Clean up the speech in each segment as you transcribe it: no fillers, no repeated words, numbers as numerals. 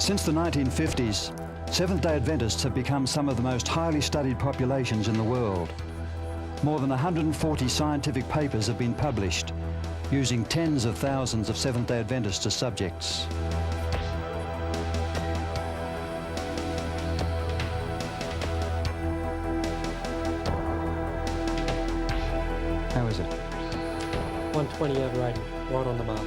Since the 1950s, Seventh-day Adventists have become some of the most highly studied populations in the world. More than 140 scientific papers have been published, using tens of thousands of Seventh-day Adventists as subjects. How is it? 120 over 80, right on the mark.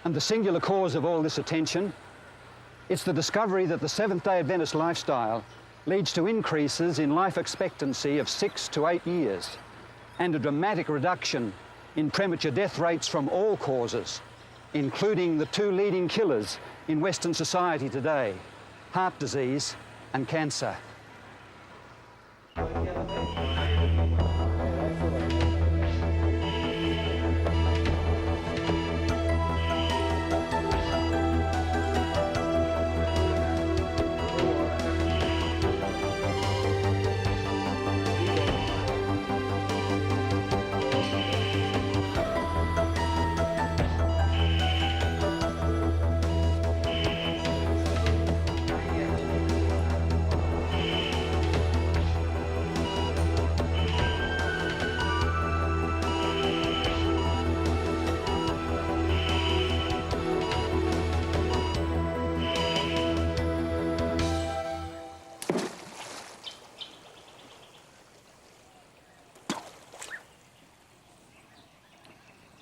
And the singular cause of all this attention, it's the discovery that the Seventh-day Adventist lifestyle leads to increases in life expectancy of 6 to 8 years and a dramatic reduction in premature death rates from all causes, including the two leading killers in Western society today, heart disease and cancer.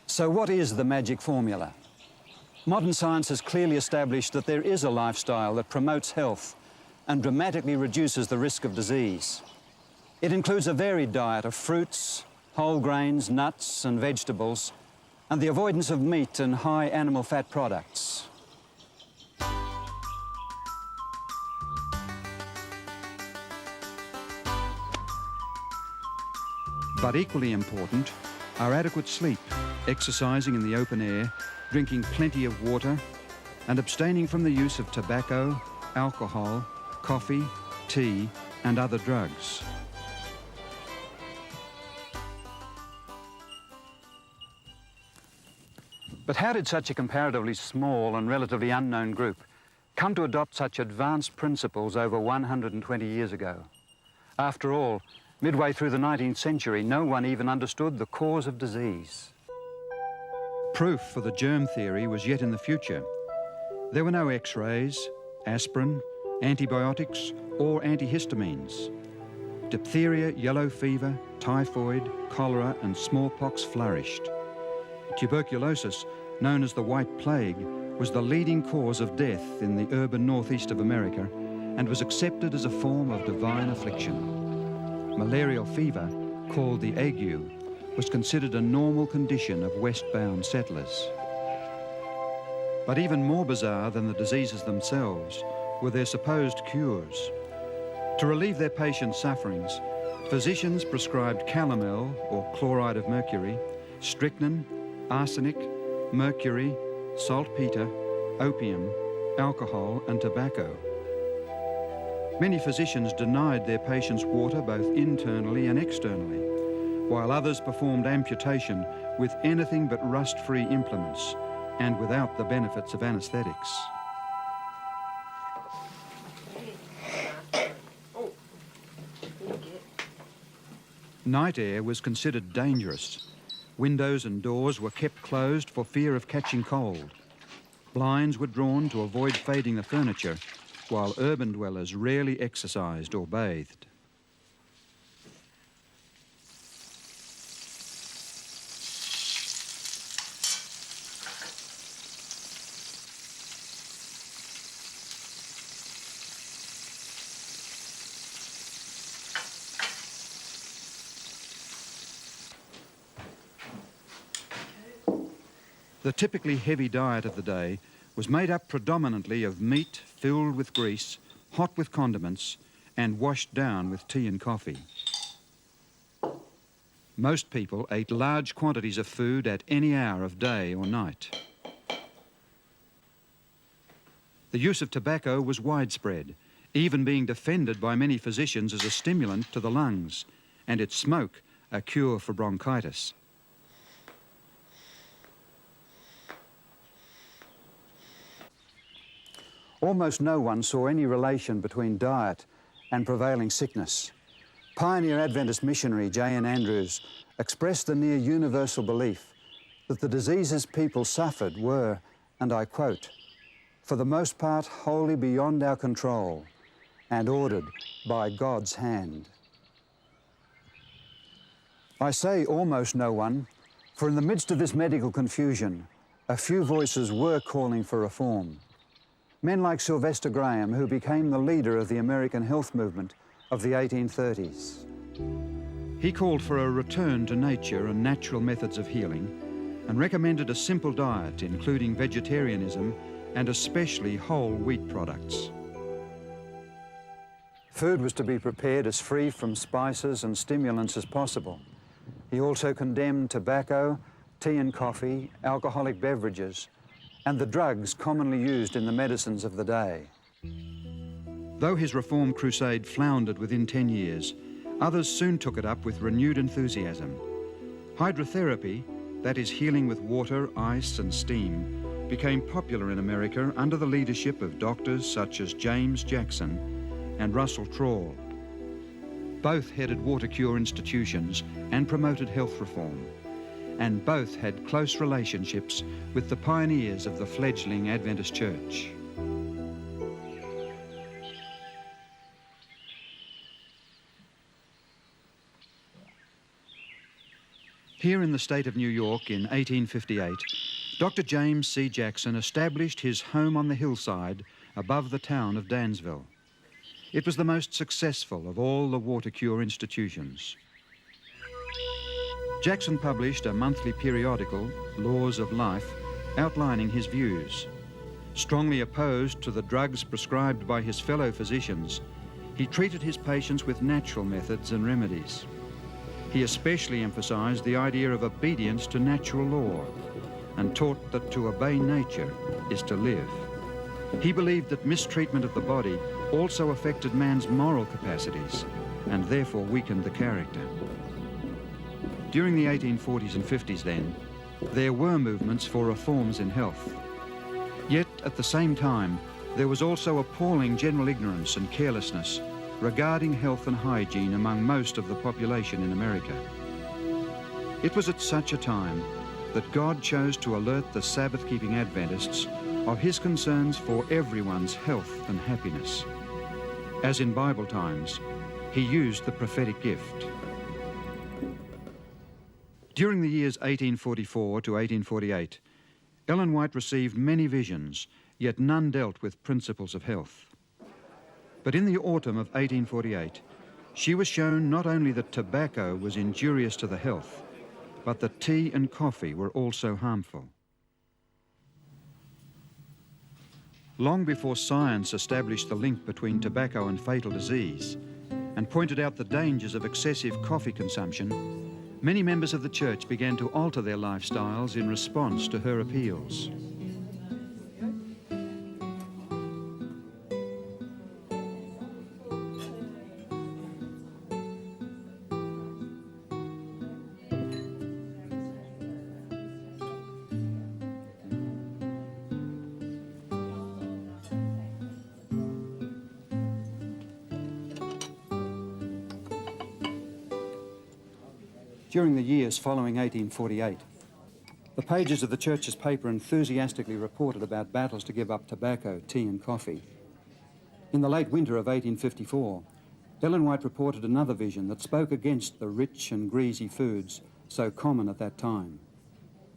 So what is the magic formula? Modern science has clearly established that there is a lifestyle that promotes health and dramatically reduces the risk of disease. It includes a varied diet of fruits, whole grains, nuts and vegetables, and the avoidance of meat and high animal fat products. But equally important are adequate sleep, exercising in the open air, drinking plenty of water, and abstaining from the use of tobacco, alcohol, coffee, tea, and other drugs. But how did such a comparatively small and relatively unknown group come to adopt such advanced principles over 120 years ago? After all, midway through the 19th century, no one even understood the cause of disease. Proof for the germ theory was yet in the future. There were no X-rays, aspirin, antibiotics, or antihistamines. Diphtheria, yellow fever, typhoid, cholera, and smallpox flourished. Tuberculosis, known as the White Plague, was the leading cause of death in the urban northeast of America and was accepted as a form of divine affliction. Malarial fever, called the ague, was considered a normal condition of westbound settlers. But even more bizarre than the diseases themselves were their supposed cures. To relieve their patients' sufferings, physicians prescribed calomel, or chloride of mercury, strychnine, arsenic, mercury, saltpeter, opium, alcohol, and tobacco. Many physicians denied their patients water both internally and externally, while others performed amputation with anything but rust-free implements and without the benefits of anesthetics. Night air was considered dangerous. Windows and doors were kept closed for fear of catching cold. Blinds were drawn to avoid fading the furniture, while urban dwellers rarely exercised or bathed. The typically heavy diet of the day was made up predominantly of meat filled with grease, hot with condiments, and washed down with tea and coffee. Most people ate large quantities of food at any hour of day or night. The use of tobacco was widespread, even being defended by many physicians as a stimulant to the lungs, and its smoke a cure for bronchitis. Almost no one saw any relation between diet and prevailing sickness. Pioneer Adventist missionary J.N. Andrews expressed the near universal belief that the diseases people suffered were, and I quote, "for the most part wholly beyond our control and ordered by God's hand." I say almost no one, for in the midst of this medical confusion, a few voices were calling for reform. Men like Sylvester Graham, who became the leader of the American health movement of the 1830s. He called for a return to nature and natural methods of healing, and recommended a simple diet, including vegetarianism and especially whole wheat products. Food was to be prepared as free from spices and stimulants as possible. He also condemned tobacco, tea and coffee, alcoholic beverages, and the drugs commonly used in the medicines of the day. Though his reform crusade floundered within 10 years, others soon took it up with renewed enthusiasm. Hydrotherapy, that is healing with water, ice and steam, became popular in America under the leadership of doctors such as James Jackson and Russell Trawl. Both headed water cure institutions and promoted health reform, and both had close relationships with the pioneers of the fledgling Adventist Church. Here in the state of New York in 1858, Dr. James C. Jackson established his home on the hillside above the town of Dansville. It was the most successful of all the water cure institutions. Jackson published a monthly periodical, Laws of Life, outlining his views. Strongly opposed to the drugs prescribed by his fellow physicians, he treated his patients with natural methods and remedies. He especially emphasized the idea of obedience to natural law and taught that to obey nature is to live. He believed that mistreatment of the body also affected man's moral capacities and therefore weakened the character. During the 1840s and 50s then, there were movements for reforms in health. Yet at the same time, there was also appalling general ignorance and carelessness regarding health and hygiene among most of the population in America. It was at such a time that God chose to alert the Sabbath-keeping Adventists of his concerns for everyone's health and happiness. As in Bible times, he used the prophetic gift. During the years 1844 to 1848, Ellen White received many visions, yet none dealt with principles of health. But in the autumn of 1848, she was shown not only that tobacco was injurious to the health, but that tea and coffee were also harmful. Long before science established the link between tobacco and fatal disease and pointed out the dangers of excessive coffee consumption, many members of the church began to alter their lifestyles in response to her appeals. During the years following 1848, the pages of the church's paper enthusiastically reported about battles to give up tobacco, tea and coffee. In the late winter of 1854, Ellen White reported another vision that spoke against the rich and greasy foods so common at that time.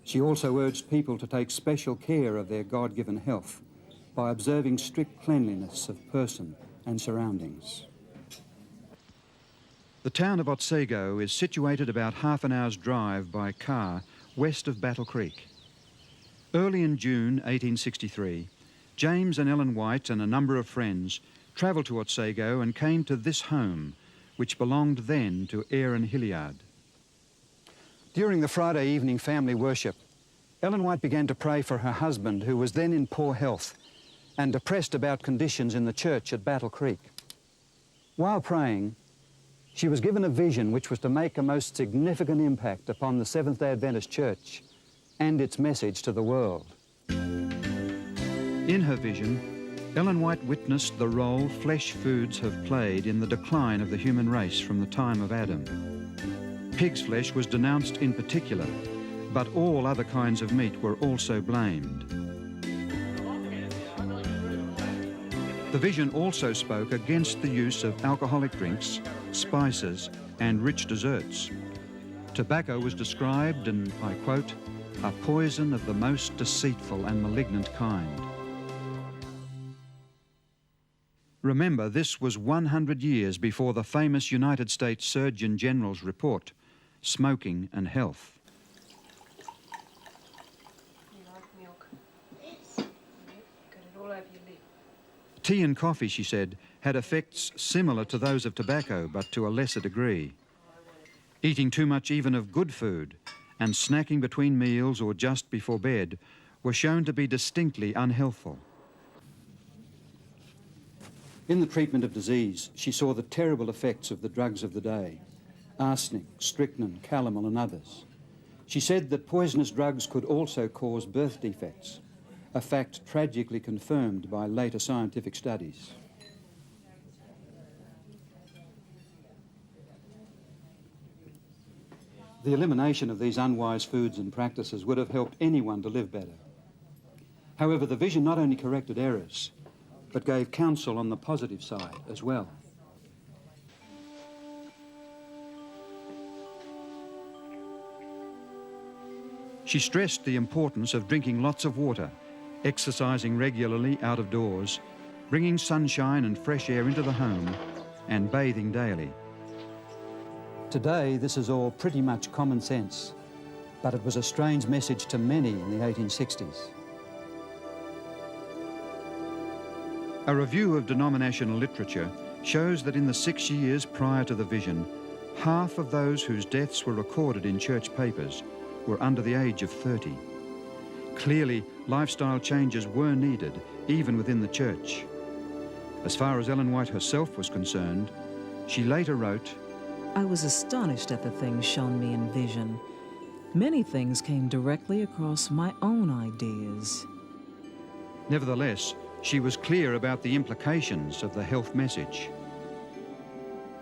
She also urged people to take special care of their God-given health by observing strict cleanliness of person and surroundings. The town of Otsego is situated about half an hour's drive by car west of Battle Creek. Early in June 1863, James and Ellen White and a number of friends travelled to Otsego and came to this home, which belonged then to Aaron Hilliard. During the Friday evening family worship, Ellen White began to pray for her husband, who was then in poor health, and depressed about conditions in the church at Battle Creek. While praying, she was given a vision which was to make a most significant impact upon the Seventh-day Adventist Church and its message to the world. In her vision, Ellen White witnessed the role flesh foods have played in the decline of the human race from the time of Adam. Pig's flesh was denounced in particular, but all other kinds of meat were also blamed. The vision also spoke against the use of alcoholic drinks, spices, and rich desserts. Tobacco was described, and I quote, "a poison of the most deceitful and malignant kind." Remember, this was 100 years before the famous United States Surgeon General's report, Smoking and Health. You like milk? Yes. Got it all over your lip. Tea and coffee, she said, had effects similar to those of tobacco, but to a lesser degree. Eating too much even of good food and snacking between meals or just before bed were shown to be distinctly unhealthful. In the treatment of disease, she saw the terrible effects of the drugs of the day, arsenic, strychnine, calomel and others. She said that poisonous drugs could also cause birth defects, a fact tragically confirmed by later scientific studies. The elimination of these unwise foods and practices would have helped anyone to live better. However, the vision not only corrected errors, but gave counsel on the positive side as well. She stressed the importance of drinking lots of water, exercising regularly out of doors, bringing sunshine and fresh air into the home, and bathing daily. Today, this is all pretty much common sense, but it was a strange message to many in the 1860s. A review of denominational literature shows that in the 6 years prior to the vision, half of those whose deaths were recorded in church papers were under the age of 30. Clearly, lifestyle changes were needed, even within the church. As far as Ellen White herself was concerned, she later wrote, "I was astonished at the things shown me in vision. Many things came directly across my own ideas." Nevertheless, she was clear about the implications of the health message.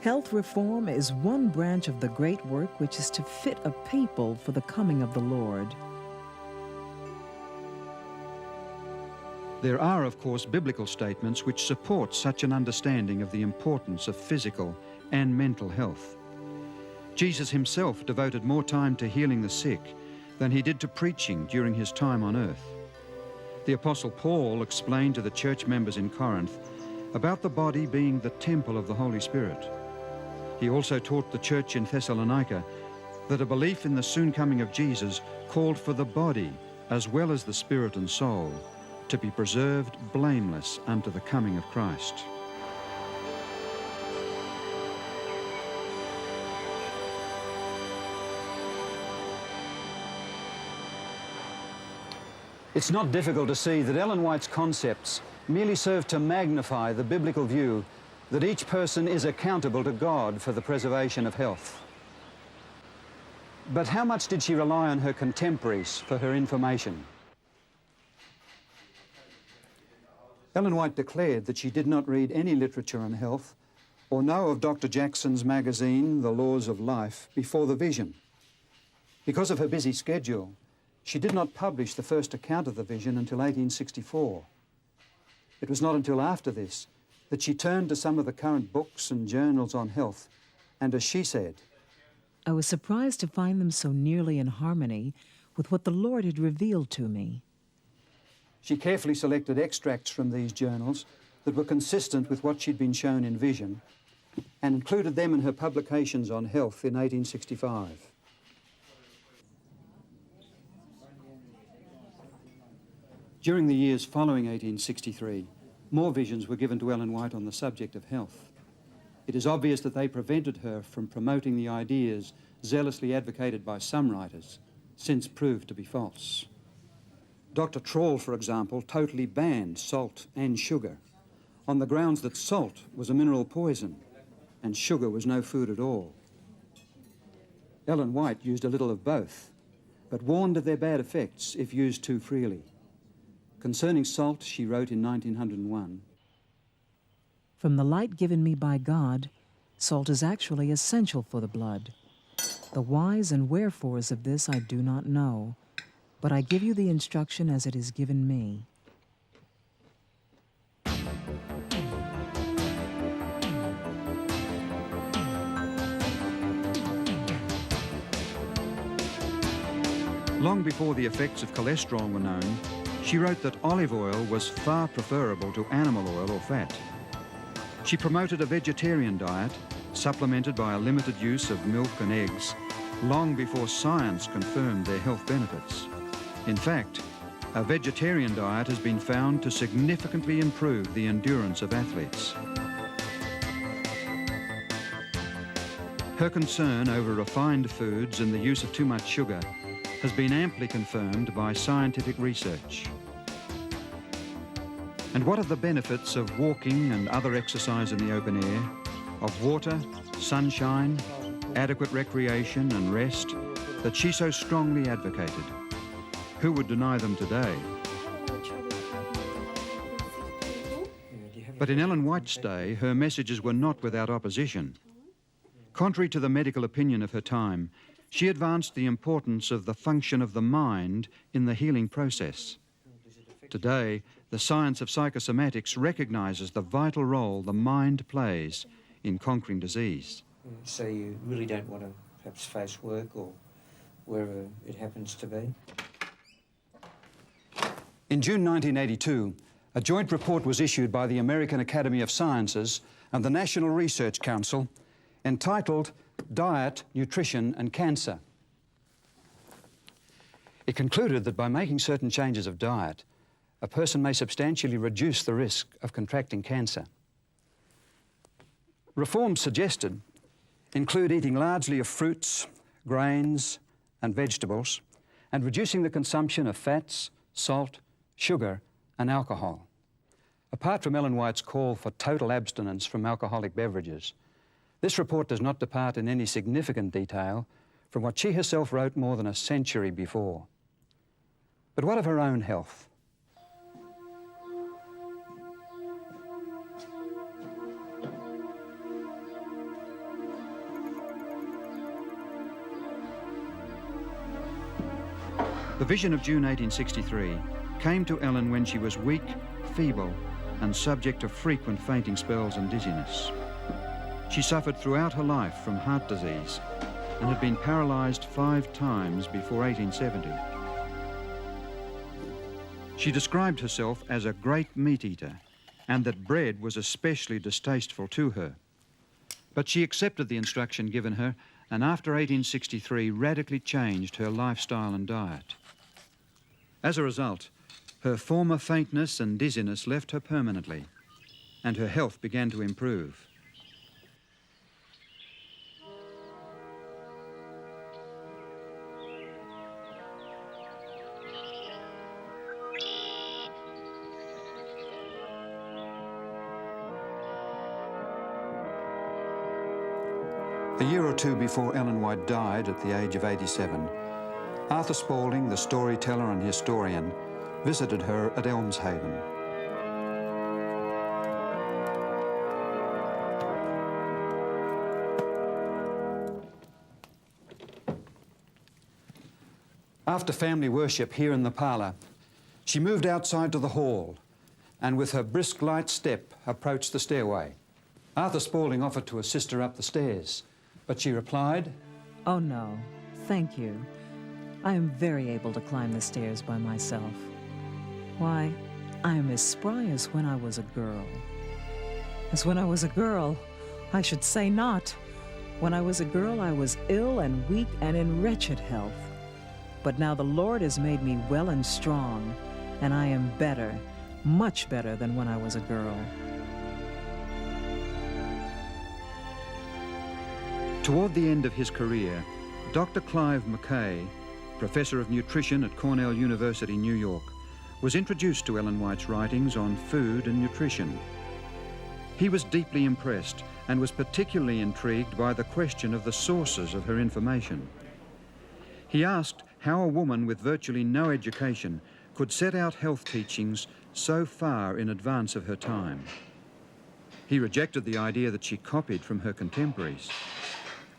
Health reform is one branch of the great work which is to fit a people for the coming of the Lord. There are, of course, biblical statements which support such an understanding of the importance of physical and mental health. Jesus himself devoted more time to healing the sick than he did to preaching during his time on earth. The Apostle Paul explained to the church members in Corinth about the body being the temple of the Holy Spirit. He also taught the church in Thessalonica that a belief in the soon coming of Jesus called for the body, as well as the spirit and soul, to be preserved blameless unto the coming of Christ. It's not difficult to see that Ellen White's concepts merely serve to magnify the biblical view that each person is accountable to God for the preservation of health. But how much did she rely on her contemporaries for her information? Ellen White declared that she did not read any literature on health or know of Dr. Jackson's magazine, The Laws of Life, before the vision. Because of her busy schedule, she did not publish the first account of the vision until 1864. It was not until after this that she turned to some of the current books and journals on health, and as she said, I was surprised to find them so nearly in harmony with what the Lord had revealed to me. She carefully selected extracts from these journals that were consistent with what she'd been shown in vision and included them in her publications on health in 1865. During the years following 1863, more visions were given to Ellen White on the subject of health. It is obvious that they prevented her from promoting the ideas zealously advocated by some writers, since proved to be false. Dr. Trawl, for example, totally banned salt and sugar on the grounds that salt was a mineral poison and sugar was no food at all. Ellen White used a little of both, but warned of their bad effects if used too freely. Concerning salt, she wrote in 1901, From the light given me by God, salt is actually essential for the blood. The whys and wherefores of this I do not know, but I give you the instruction as it is given me. Long before the effects of cholesterol were known, she wrote that olive oil was far preferable to animal oil or fat. She promoted a vegetarian diet, supplemented by a limited use of milk and eggs, long before science confirmed their health benefits. In fact, a vegetarian diet has been found to significantly improve the endurance of athletes. Her concern over refined foods and the use of too much sugar has been amply confirmed by scientific research. And what are the benefits of walking and other exercise in the open air, of water, sunshine, adequate recreation and rest that she so strongly advocated? Who would deny them today? But in Ellen White's day, her messages were not without opposition. Contrary to the medical opinion of her time, she advanced the importance of the function of the mind in the healing process. Today, the science of psychosomatics recognises the vital role the mind plays in conquering disease. So you really don't want to perhaps face work or wherever it happens to be? In June 1982, a joint report was issued by the American Academy of Sciences and the National Research Council entitled Diet, Nutrition and Cancer. It concluded that by making certain changes of diet, a person may substantially reduce the risk of contracting cancer. Reforms suggested include eating largely of fruits, grains and vegetables, and reducing the consumption of fats, salt, sugar and alcohol. Apart from Ellen White's call for total abstinence from alcoholic beverages, this report does not depart in any significant detail from what she herself wrote more than a century before. But what of her own health? The vision of June 1863 came to Ellen when she was weak, feeble, and subject to frequent fainting spells and dizziness. She suffered throughout her life from heart disease and had been paralysed 5 times before 1870. She described herself as a great meat eater and that bread was especially distasteful to her. But she accepted the instruction given her and after 1863 radically changed her lifestyle and diet. As a result, her former faintness and dizziness left her permanently and her health began to improve. A year or two before Ellen White died at the age of 87, Arthur Spaulding, the storyteller and historian, visited her at Elmshaven. After family worship here in the parlour, she moved outside to the hall and with her brisk light step approached the stairway. Arthur Spaulding offered to assist her up the stairs, but she replied, Oh no, thank you. I am very able to climb the stairs by myself. Why, I am as spry as when I was a girl. As when I was a girl, I should say not. When I was a girl, I was ill and weak and in wretched health. But now the Lord has made me well and strong, and I am better, much better than when I was a girl. Toward the end of his career, Dr. Clive Mackay, professor of nutrition at Cornell University, New York, was introduced to Ellen White's writings on food and nutrition. He was deeply impressed and was particularly intrigued by the question of the sources of her information. He asked how a woman with virtually no education could set out health teachings so far in advance of her time. He rejected the idea that she copied from her contemporaries.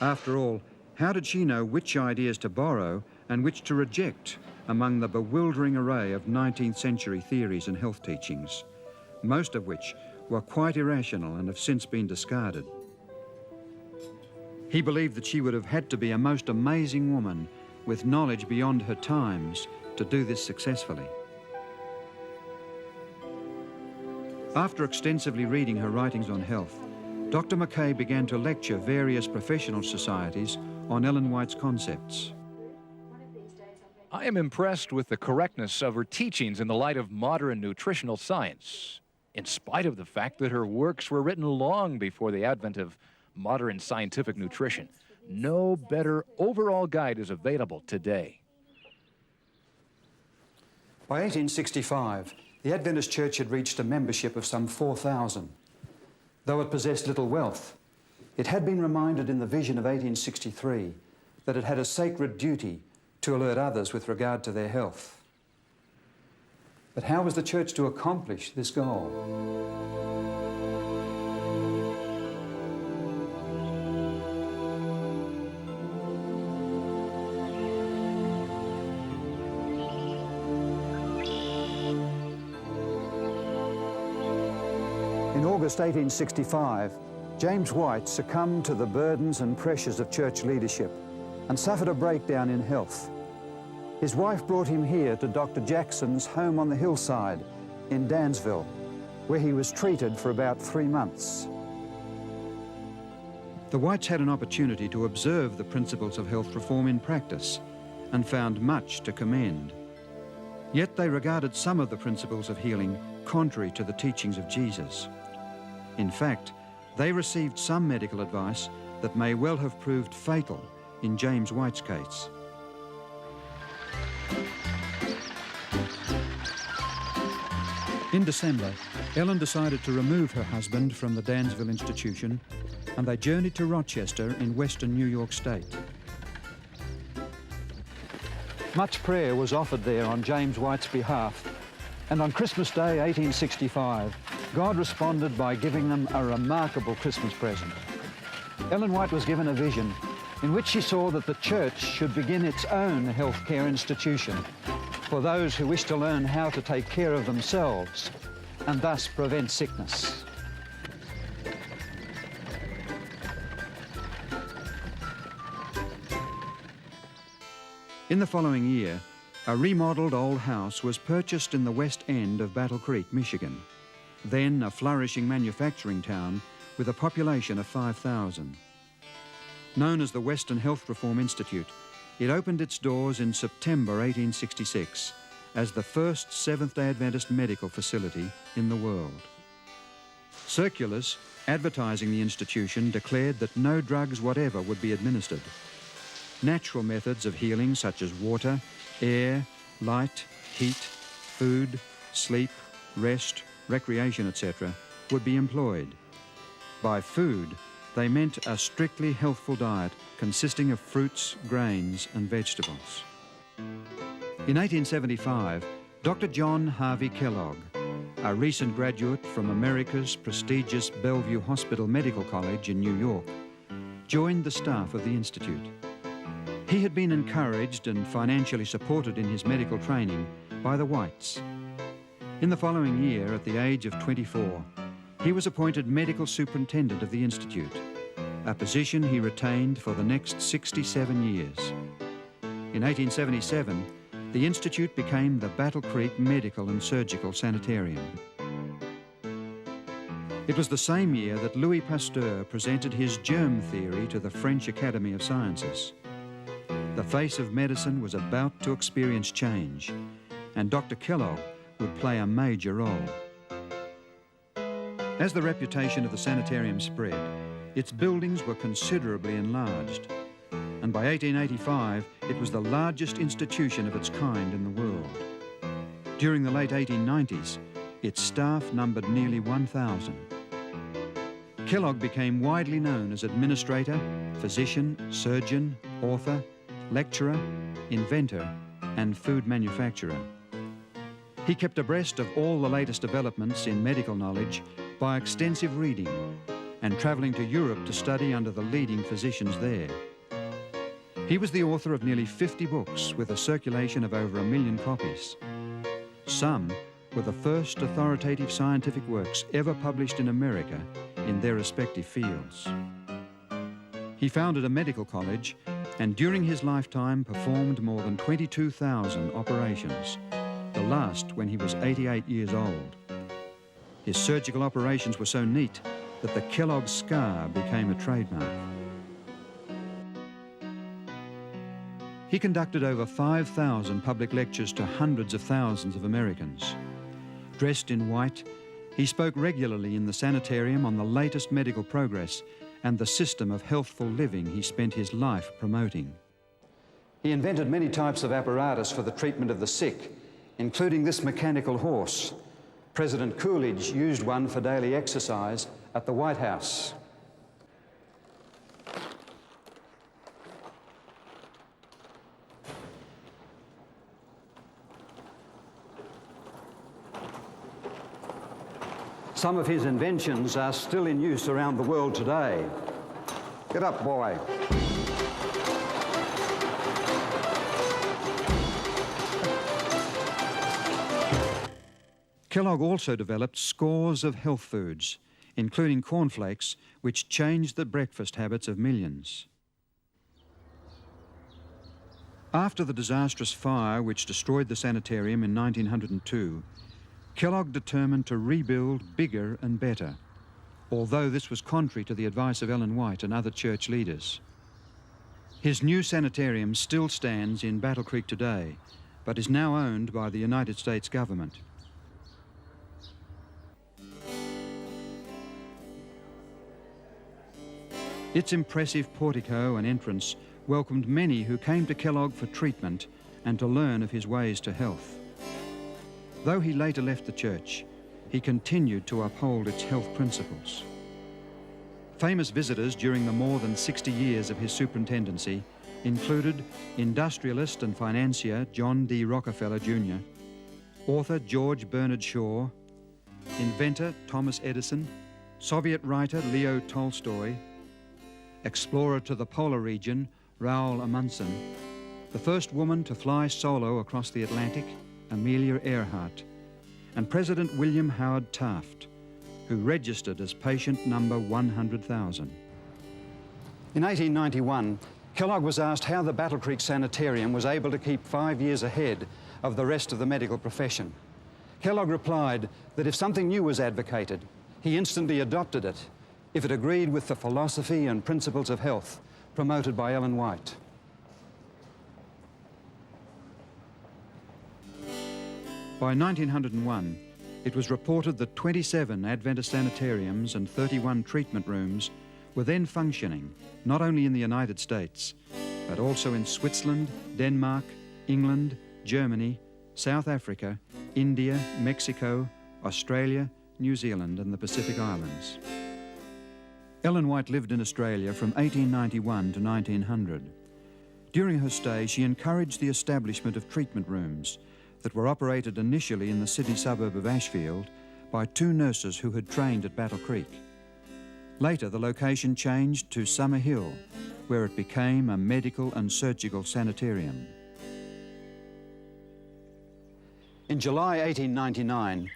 After all, how did she know which ideas to borrow and which to reject among the bewildering array of 19th century theories and health teachings, most of which were quite irrational and have since been discarded? He believed that she would have had to be a most amazing woman with knowledge beyond her times to do this successfully. After extensively reading her writings on health, Dr. Mackay began to lecture various professional societies on Ellen White's concepts. I am impressed with the correctness of her teachings in the light of modern nutritional science, in spite of the fact that her works were written long before the advent of modern scientific nutrition. No better overall guide is available today. By 1865, the Adventist Church had reached a membership of some 4,000. Though it possessed little wealth, it had been reminded in the vision of 1863 that it had a sacred duty to alert others with regard to their health. But how was the church to accomplish this goal? In August 1865, James White succumbed to the burdens and pressures of church leadership and suffered a breakdown in health. His wife brought him here to Dr. Jackson's home on the hillside in Dansville, where he was treated for about 3 months. The Whites had an opportunity to observe the principles of health reform in practice and found much to commend. Yet they regarded some of the principles of healing contrary to the teachings of Jesus. In fact, they received some medical advice that may well have proved fatal in James White's case. In December, Ellen decided to remove her husband from the Dansville institution, and they journeyed to Rochester in western New York State. Much prayer was offered there on James White's behalf, and on Christmas Day 1865, God responded by giving them a remarkable Christmas present. Ellen White was given a vision in which she saw that the church should begin its own healthcare institution for those who wish to learn how to take care of themselves and thus prevent sickness. In the following year, a remodeled old house was purchased in the west end of Battle Creek, Michigan, then a flourishing manufacturing town with a population of 5,000. Known as the Western Health Reform Institute, it opened its doors in September 1866 as the first Seventh-day Adventist medical facility in the world. Circulars advertising the institution declared that no drugs whatever would be administered. Natural methods of healing such as water, air, light, heat, food, sleep, rest, recreation, etc. would be employed. By food, they meant a strictly healthful diet consisting of fruits, grains and vegetables. In 1875, Dr. John Harvey Kellogg, a recent graduate from America's prestigious Bellevue Hospital Medical College in New York, joined the staff of the Institute. He had been encouraged and financially supported in his medical training by the Whites. In the following year, at the age of 24, he was appointed medical superintendent of the Institute, a position he retained for the next 67 years. In 1877, the Institute became the Battle Creek Medical and Surgical Sanitarium. It was the same year that Louis Pasteur presented his germ theory to the French Academy of Sciences. The face of medicine was about to experience change, and Dr. Kellogg would play a major role. As the reputation of the sanitarium spread, its buildings were considerably enlarged, and by 1885 it was the largest institution of its kind in the world. During the late 1890s, its staff numbered nearly 1,000. Kellogg became widely known as administrator, physician, surgeon, author, lecturer, inventor, and food manufacturer. He kept abreast of all the latest developments in medical knowledge by extensive reading and travelling to Europe to study under the leading physicians there. He was the author of nearly 50 books with a circulation of over 1 million copies. Some were the first authoritative scientific works ever published in America in their respective fields. He founded a medical college and during his lifetime performed more than 22,000 operations, the last when he was 88 years old. His surgical operations were so neat that the Kellogg scar became a trademark. He conducted over 5,000 public lectures to hundreds of thousands of Americans. Dressed in white, he spoke regularly in the sanitarium on the latest medical progress and the system of healthful living he spent his life promoting. He invented many types of apparatus for the treatment of the sick, including this mechanical horse. President Coolidge used one for daily exercise at the White House. Some of his inventions are still in use around the world today. Get up, boy. Kellogg also developed scores of health foods, including cornflakes, which changed the breakfast habits of millions. After the disastrous fire which destroyed the sanitarium in 1902, Kellogg determined to rebuild bigger and better, although this was contrary to the advice of Ellen White and other church leaders. His new sanitarium still stands in Battle Creek today, but is now owned by the United States government. Its impressive portico and entrance welcomed many who came to Kellogg for treatment and to learn of his ways to health. Though he later left the church, he continued to uphold its health principles. Famous visitors during the more than 60 years of his superintendency included industrialist and financier John D. Rockefeller Jr., author George Bernard Shaw, inventor Thomas Edison, Soviet writer Leo Tolstoy, explorer to the polar region Raoul Amundsen, the first woman to fly solo across the Atlantic, Amelia Earhart, and President William Howard Taft, who registered as patient number 100,000. In 1891, Kellogg was asked how the Battle Creek Sanitarium was able to keep 5 years ahead of the rest of the medical profession. Kellogg replied that if something new was advocated, he instantly adopted it if it agreed with the philosophy and principles of health promoted by Ellen White. By 1901, it was reported that 27 Adventist sanitariums and 31 treatment rooms were then functioning, not only in the United States, but also in Switzerland, Denmark, England, Germany, South Africa, India, Mexico, Australia, New Zealand, and the Pacific Islands. Ellen White lived in Australia from 1891 to 1900. During her stay, she encouraged the establishment of treatment rooms that were operated initially in the Sydney suburb of Ashfield by 2 nurses who had trained at Battle Creek. Later, the location changed to Summer Hill, where it became a medical and surgical sanitarium. In July 1899,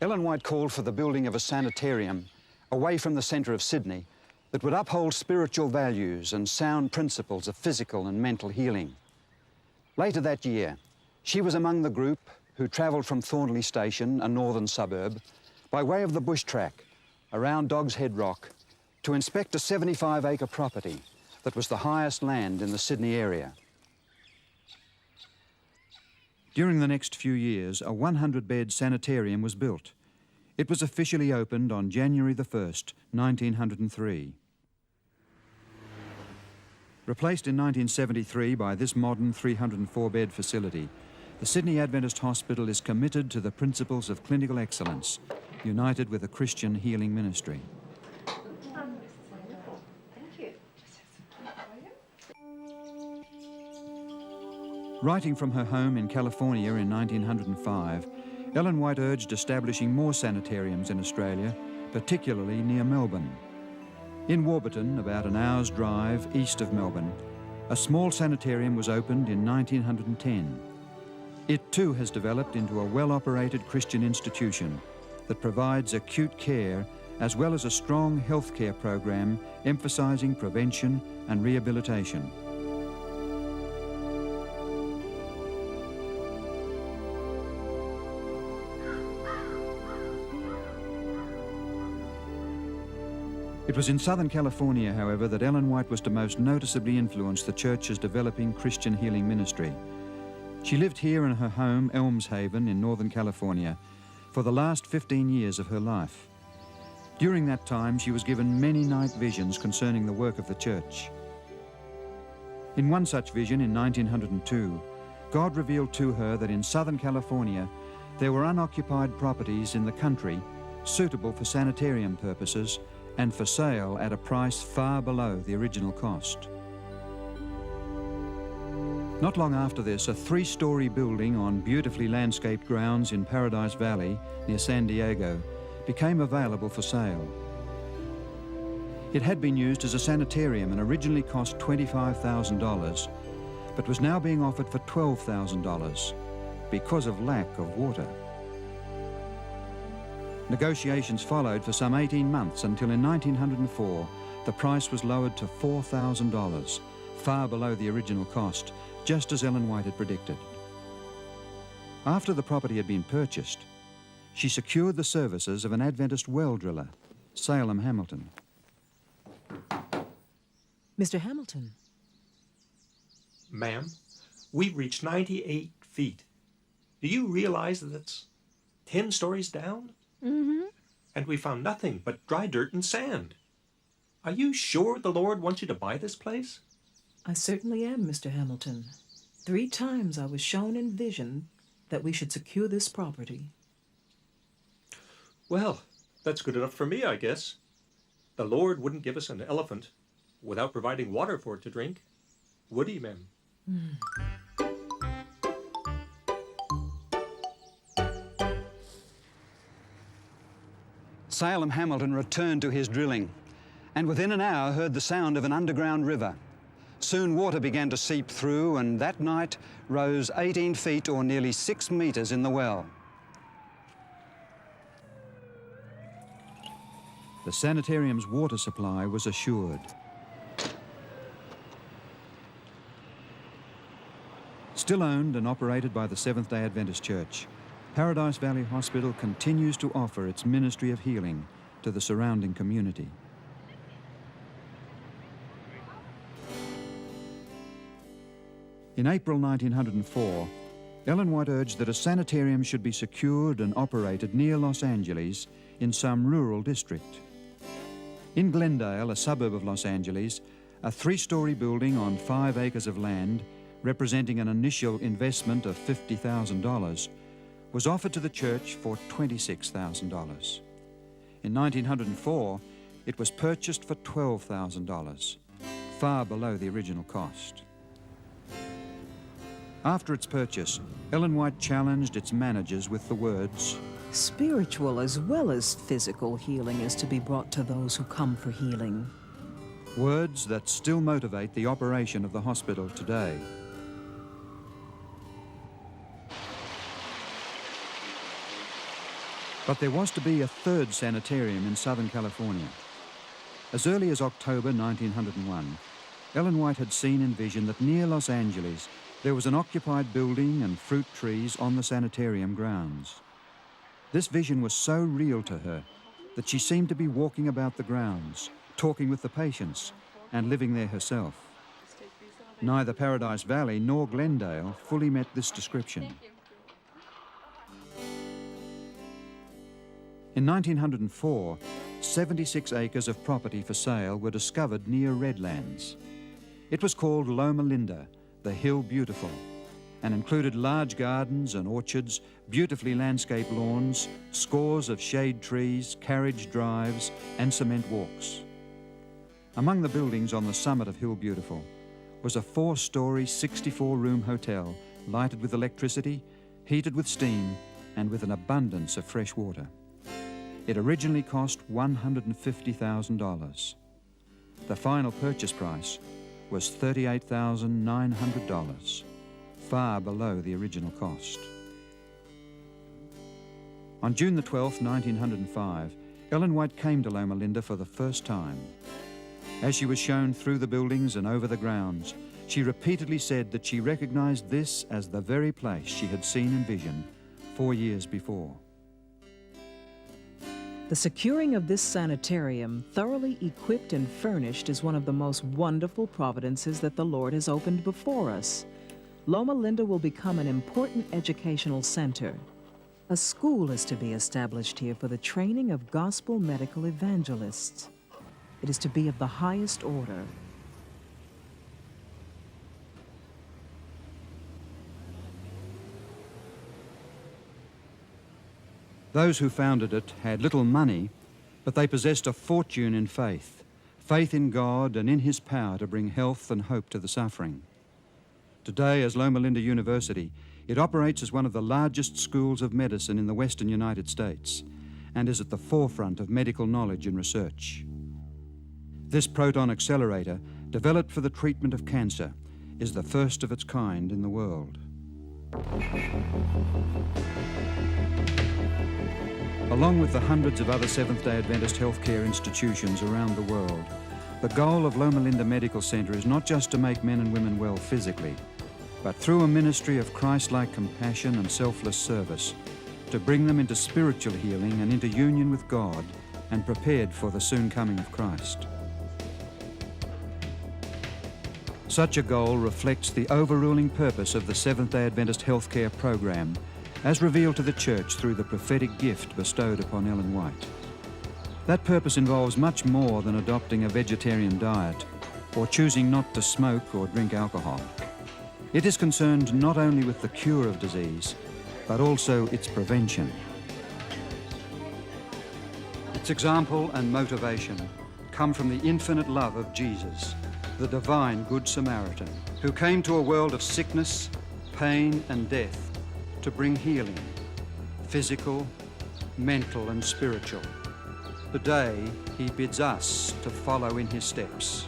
Ellen White called for the building of a sanitarium away from the centre of Sydney that would uphold spiritual values and sound principles of physical and mental healing. Later that year, she was among the group who travelled from Thornley Station, a northern suburb, by way of the bush track around Dog's Head Rock to inspect a 75-acre property that was the highest land in the Sydney area. During the next few years, a 100-bed sanitarium was built. It was officially opened on January the 1st, 1903. Replaced in 1973 by this modern 304-bed facility, the Sydney Adventist Hospital is committed to the principles of clinical excellence, united with a Christian healing ministry. Writing from her home in California in 1905, Ellen White urged establishing more sanitariums in Australia, particularly near Melbourne. In Warburton, about an hour's drive east of Melbourne, a small sanitarium was opened in 1910. It too has developed into a well-operated Christian institution that provides acute care as well as a strong healthcare program emphasising prevention and rehabilitation. It was in Southern California, however, that Ellen White was to most noticeably influence the church's developing Christian healing ministry. She lived here in her home, Elmshaven, in Northern California, for the last 15 years of her life. During that time, she was given many night visions concerning the work of the church. In one such vision in 1902, God revealed to her that in Southern California, there were unoccupied properties in the country suitable for sanitarium purposes and for sale at a price far below the original cost. Not long after this, a 3-story building on beautifully landscaped grounds in Paradise Valley near San Diego became available for sale. It had been used as a sanitarium and originally cost $25,000, but was now being offered for $12,000 because of lack of water. Negotiations followed for some 18 months until in 1904 the price was lowered to $4,000, far below the original cost, just as Ellen White had predicted. After the property had been purchased, she secured the services of an Adventist well driller, Salem Hamilton. Mr. Hamilton. Ma'am, we've reached 98 feet. Do you realize that it's 10 stories down? Mm-hmm. And we found nothing but dry dirt and sand. Are you sure the Lord wants you to buy this place? I certainly am, Mr. Hamilton. 3 times I was shown in vision that we should secure this property. Well, that's good enough for me, I guess. The Lord wouldn't give us an elephant without providing water for it to drink, would he, ma'am? Salem Hamilton returned to his drilling and within an hour heard the sound of an underground river. Soon water began to seep through and that night rose 18 feet or nearly 6 metres in the well. The sanitarium's water supply was assured. Still owned and operated by the Seventh-day Adventist Church, Paradise Valley Hospital continues to offer its ministry of healing to the surrounding community. In April 1904, Ellen White urged that a sanitarium should be secured and operated near Los Angeles in some rural district. In Glendale, a suburb of Los Angeles, a 3-story building on 5 acres of land, representing an initial investment of $50,000, was offered to the church for $26,000. In 1904, it was purchased for $12,000, far below the original cost. After its purchase, Ellen White challenged its managers with the words, Spiritual as well as physical healing is to be brought to those who come for healing. words that still motivate the operation of the hospital today. But there was to be a 3rd sanitarium in Southern California. As early as October 1901, Ellen White had seen in vision that near Los Angeles there was an occupied building and fruit trees on the sanitarium grounds. This vision was so real to her that she seemed to be walking about the grounds, talking with the patients, and living there herself. Neither Paradise Valley nor Glendale fully met this description. In 1904, 76 acres of property for sale were discovered near Redlands. It was called Loma Linda, the Hill Beautiful, and included large gardens and orchards, beautifully landscaped lawns, scores of shade trees, carriage drives and cement walks. Among the buildings on the summit of Hill Beautiful was a 4-storey, 64-room hotel lighted with electricity, heated with steam and with an abundance of fresh water. It originally cost $150,000. The final purchase price was $38,900, far below the original cost. On June the 12th, 1905, Ellen White came to Loma Linda for the first time. As she was shown through the buildings and over the grounds, she repeatedly said that she recognized this as the very place she had seen in vision 4 years before. The securing of this sanitarium, thoroughly equipped and furnished, is one of the most wonderful providences that the Lord has opened before us. Loma Linda will become an important educational center. A school is to be established here for the training of gospel medical evangelists. It is to be of the highest order. Those who founded it had little money, but they possessed a fortune in faith, faith in God and in His power to bring health and hope to the suffering. Today, as Loma Linda University, it operates as one of the largest schools of medicine in the western United States and is at the forefront of medical knowledge and research. This proton accelerator, developed for the treatment of cancer, is the first of its kind in the world. Along with the hundreds of other Seventh-day Adventist healthcare institutions around the world, the goal of Loma Linda Medical Center is not just to make men and women well physically, but through a ministry of Christ-like compassion and selfless service, to bring them into spiritual healing and into union with God and prepared for the soon coming of Christ. Such a goal reflects the overruling purpose of the Seventh-day Adventist healthcare program as revealed to the Church through the prophetic gift bestowed upon Ellen White. That purpose involves much more than adopting a vegetarian diet or choosing not to smoke or drink alcohol. It is concerned not only with the cure of disease, but also its prevention. Its example and motivation come from the infinite love of Jesus, the divine Good Samaritan, who came to a world of sickness, pain and death to bring healing, physical, mental and spiritual. Today, he bids us to follow in his steps.